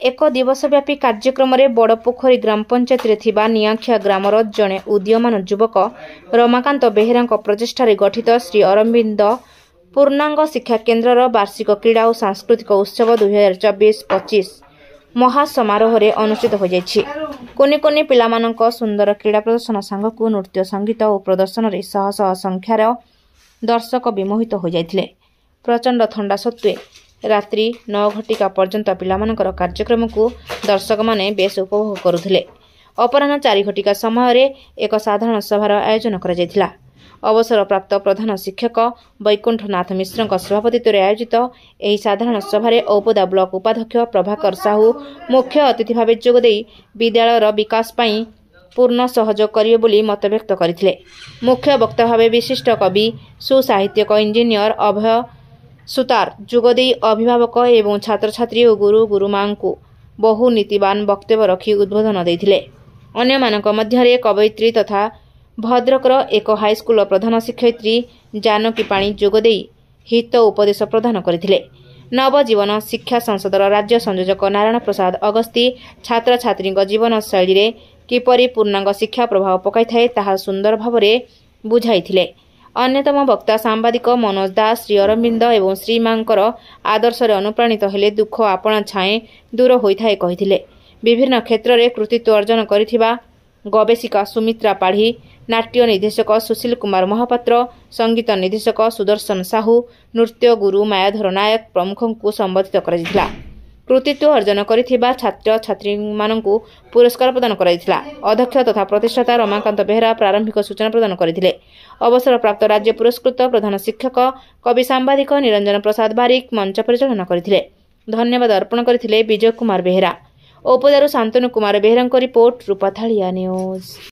एक दिवसव्यापी कार्यक्रम में बड़पोखरी ग्राम पंचायत निआखिया ग्रामर जड़े उदीयमान युवक रमाकांत बेहेरा प्रचेषा गठित श्री अरविंद पूर्णांग शिक्षा केन्द्र वार्षिक क्रीड़ा और सांस्कृतिक उत्सव 2024-25 महासमारोह अनुष्ठित हो जाइछि। कुनि कुनि पिलामानंक सुंदर क्रीड़ा प्रदर्शन सांगक नृत्य संगीत और प्रदर्शन में शह शह संख्यार दर्शक विमोहित हो जाइथिले। प्रचंड ठंडा सत्वे रात्रि 9 घटिका पर्यंत पिलामानंकर कार्यक्रम को दर्शक माने बेस उपभोग करुथिले। अपराह्न 4 घटिका समय एक साधारण सभार आयोजन करा जायथिला। अवसर प्राप्त प्रधान शिक्षक वैकुंठनाथ मिश्र सभापतित्व आयोजित यह साधारण सभारे औपदा ब्लॉक उपाध्यक्ष प्रभाकर साहू मुख्य अतिथि भाव जोगदे विद्यालयर विकास पई पूर्ण सहयोग करिवे बोली मत व्यक्त करथिले। मुख्य वक्ता भाव विशिष्ट कवि सुसाहित्यक इंजीनियर अभय सुतार जोगदे अभिभावक एवं छात्र छात्री और गुरु गुरुमां को बहु नीतिवान वक्तव्य रखी उद्बोधन देथिले। अन्य मानक मध्यरे कवयित्री तथा भद्रकर एक हाईस्कूल प्रधान शिक्षयित्री जानकी पाणी जोगदे हित उपदेश प्रदान करथिले। नवजीवन शिक्षा संसदर राज्य संयोजक नारायण प्रसाद अगस्ती छात्र छात्री जीवन शैली रे किपरि पूर्णांग शिक्षा प्रभाव पकाई थाए ताहा सुंदर भावरे बुझाइथिले। अन्यतम वक्ता सांबादिक मनोज दास श्री अरविंद एवं श्रीमांकर आदर्श अनुप्राणित हेले दुख आपण छाए दूर होइथाए कहिथिले। विभिन्न क्षेत्र में कृतित्व अर्जन करिथिबा गवेषिका सुमित्रा पाढ़ी, नाट्य निर्देशक सुशील कुमार महापात्र, संगीत निर्देशक सुदर्शन साहू, नृत्य गुरु मायाधर नायक प्रमुख को संबोधित करा। कृतित्व अर्जन करिथिबा छात्र छात्री माननकु पुरस्कार प्रदान कराइथिला। अध्यक्ष तथा प्रतिष्ठाता रमाकांत बेहेरा प्रारंभिक सूचना प्रदान करथिले। अवसर प्राप्त राज्य पुरस्कृत प्रधान शिक्षक कवि सांबादिक निरंजन प्रसाद बारिक मंच परिचालन करथिले। धन्यवाद अर्पण करथिले विजय कुमार बेहेरा। औपदारू शांतनु कुमार बेहेरा रिपोर्ट रूपाथालिया न्यूज।